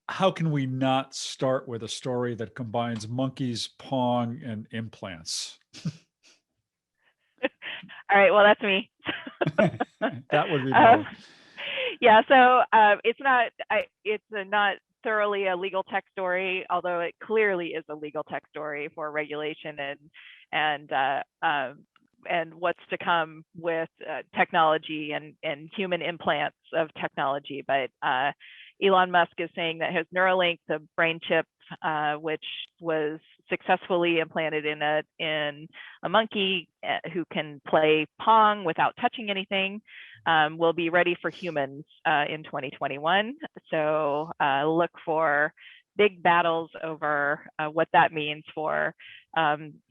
how can we not start with a story that combines monkeys, Pong, and implants? All right, well, that's me. That would be um, better. yeah, so it's not thoroughly a legal tech story, although it clearly is a legal tech story for regulation and and what's to come with technology and human implants of technology. But Elon Musk is saying that his Neuralink, the brain chip, which was successfully implanted in a monkey who can play Pong without touching anything, will be ready for humans in 2021. So look for big battles over what that means for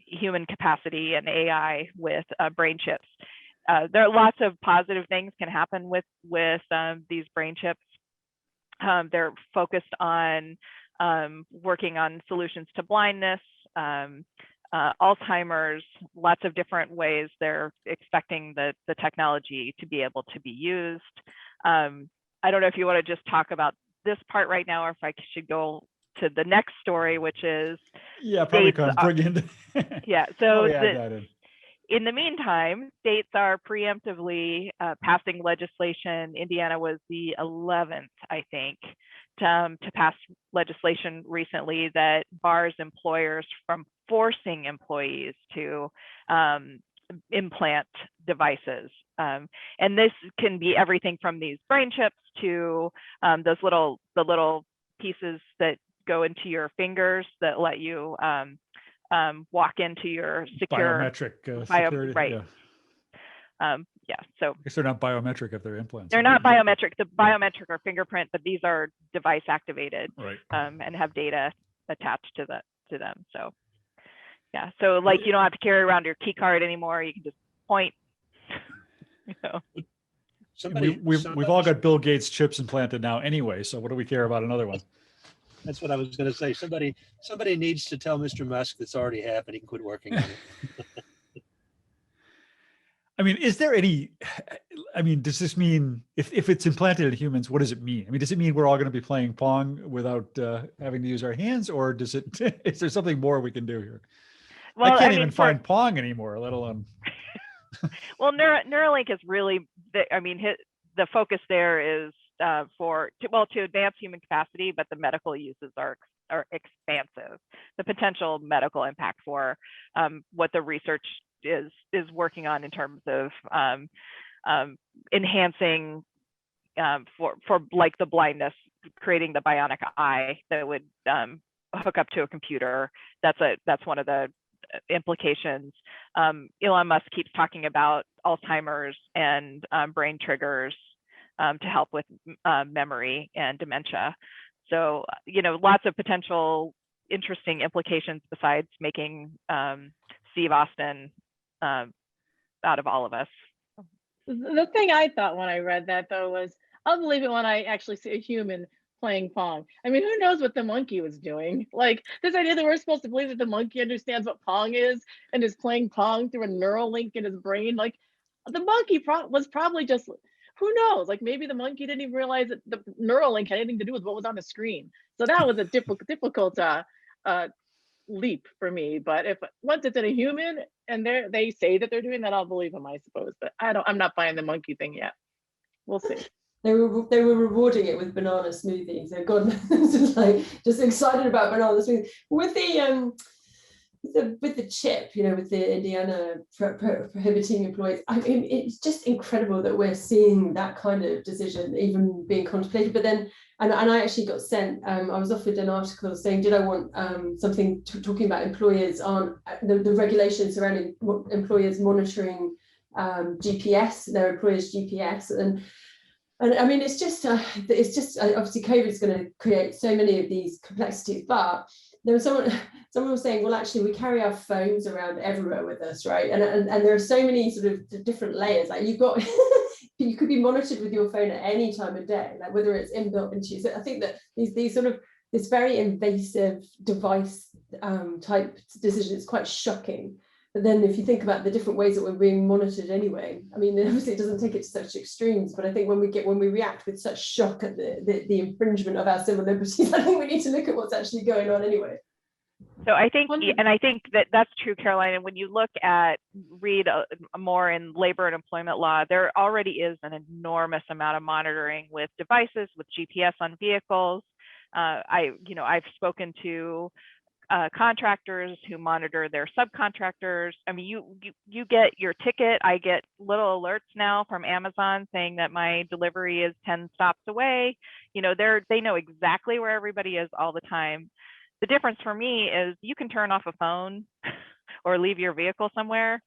human capacity and AI with brain chips. There are lots of positive things can happen with these brain chips. They're focused on working on solutions to blindness, Alzheimer's, lots of different ways they're expecting the technology to be able to be used. I don't know if you want to just talk about this part right now, or if I should go to the next story, which is probably kind of bring in. Yeah, so in the meantime, states are preemptively passing legislation. Indiana was the 11th, I think, to pass legislation recently that bars employers from forcing employees to implant devices. And this can be everything from these brain chips to the little pieces that go into your fingers that let you walk into your secure biometric security. Right. Yeah. So I guess they're not biometric if they're implants. They're not biometric. The biometric are fingerprint, but these are device activated, right. And have data attached to them. So yeah. So like you don't have to carry around your key card anymore. You can just point. You know. We've all got Bill Gates chips implanted now anyway. So what do we care about another one? That's what I was going to say. Somebody needs to tell Mr. Musk that's already happened. He can quit working on it. I mean, is there any, does this mean if it's implanted in humans, what does it mean? I mean, does it mean we're all going to be playing Pong without having to use our hands, or is there something more we can do here? Well, I can't even find Pong anymore, let alone. Well, Neuralink is really, the focus there is to advance human capacity, but the medical uses are expansive. The potential medical impact for what the research is working on in terms of enhancing for like the blindness, creating the bionic eye that would hook up to a computer. That's one of the implications. Elon Musk keeps talking about Alzheimer's and brain triggers to help with memory and dementia. So, lots of potential interesting implications besides making Steve Austin out of all of us. The thing I thought when I read that, though, was I'll believe it when I actually see a human playing Pong. I mean, who knows what the monkey was doing? Like, this idea that we're supposed to believe that the monkey understands what Pong is and is playing Pong through a neural link in his brain. Like, the monkey was probably just, who knows? Like, maybe the monkey didn't even realize that the neural link had anything to do with what was on the screen. So that was a difficult leap for me. But once it's in a human and they say that they're doing that, I'll believe them, I suppose. But I'm not buying the monkey thing yet. We'll see. They were rewarding it with banana smoothies. So God, just excited about banana smoothies with the chip, with the Indiana prohibiting employees. I mean, it's just incredible that we're seeing that kind of decision even being contemplated. But then, and I actually got sent. I was offered an article saying, did I want something talking about employers on the regulations surrounding employers monitoring GPS, their employers' GPS, and I mean, it's just obviously COVID is going to create so many of these complexities. But there was someone was saying, well, actually, we carry our phones around everywhere with us, right? And there are so many sort of different layers. Like you've got, you could be monitored with your phone at any time of day, like whether it's inbuilt into you. So I think that these sort of this very invasive device type decision is quite shocking. But then if you think about the different ways that we're being monitored anyway, I mean, obviously it doesn't take it to such extremes, but I think when we react with such shock at the infringement of our civil liberties, I think we need to look at what's actually going on anyway. So I think, and I think that that's true, Caroline. And when you read more in labor and employment law, there already is an enormous amount of monitoring with devices, with GPS on vehicles. I've spoken to contractors who monitor their subcontractors. I mean, you get your ticket. I get little alerts now from Amazon saying that my delivery is 10 stops away. They know exactly where everybody is all the time. The difference for me is you can turn off a phone or leave your vehicle somewhere.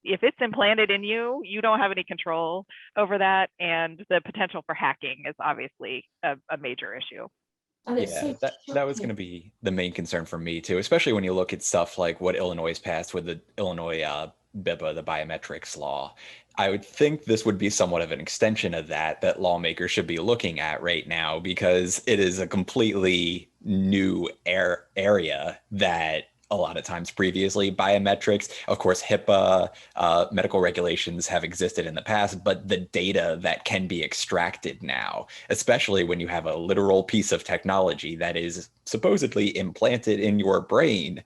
If it's implanted in you, you don't have any control over that. And the potential for hacking is obviously a major issue. Yeah, that was going to be the main concern for me too, especially when you look at stuff like what Illinois has passed with the Illinois BIPA, the biometrics law. I would think this would be somewhat of an extension of that lawmakers should be looking at right now, because it is a completely new area that a lot of times previously biometrics, of course, HIPAA, medical regulations have existed in the past, but the data that can be extracted now, especially when you have a literal piece of technology that is supposedly implanted in your brain,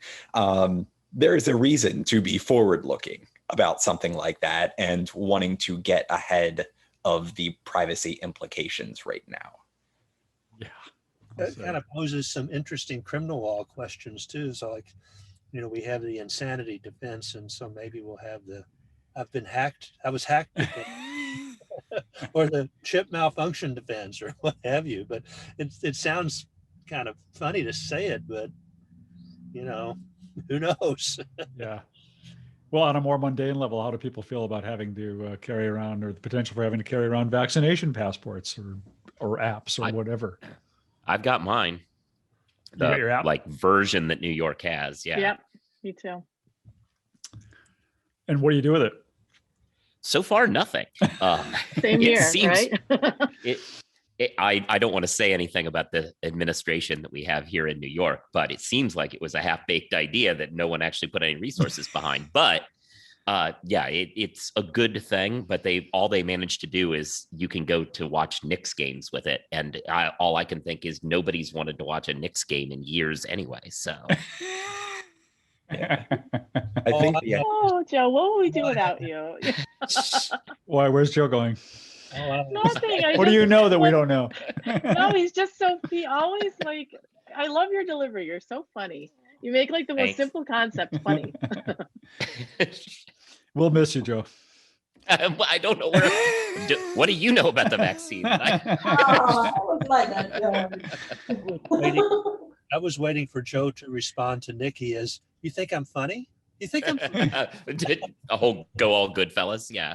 there is a reason to be forward-looking about something like that and wanting to get ahead of the privacy implications right now. Yeah. That kind of poses some interesting criminal law questions too. So like, we have the insanity defense, and so maybe we'll have I was hacked defense, or the chip malfunction defense, or what have you. But it sounds kind of funny to say it, but who knows? Yeah. Well, on a more mundane level, how do people feel about having to carry around, or the potential for having to carry around vaccination passports or apps or whatever? I've got mine. You got your app? Like version that New York has. Yeah. Yep, me too. And what do you do with it? So far, nothing. Same here, right? I don't want to say anything about the administration that we have here in New York, but it seems like it was a half-baked idea that no one actually put any resources behind. But it's a good thing. But all they managed to do is you can go to watch Knicks games with it, and all I can think is nobody's wanted to watch a Knicks game in years anyway. So. I think Oh, Joe, what would we do without you? Why? Where's Joe going? Nothing. What do you know that we don't know? No, he always I love your delivery. You're so funny. You make like the most simple concept funny. We'll miss you, Joe. I don't know what do you know about the vaccine? I would like that. I was waiting for Joe to respond to Nikki as, "You think I'm funny? You think I'm funny?" Go all good, fellas. Yeah.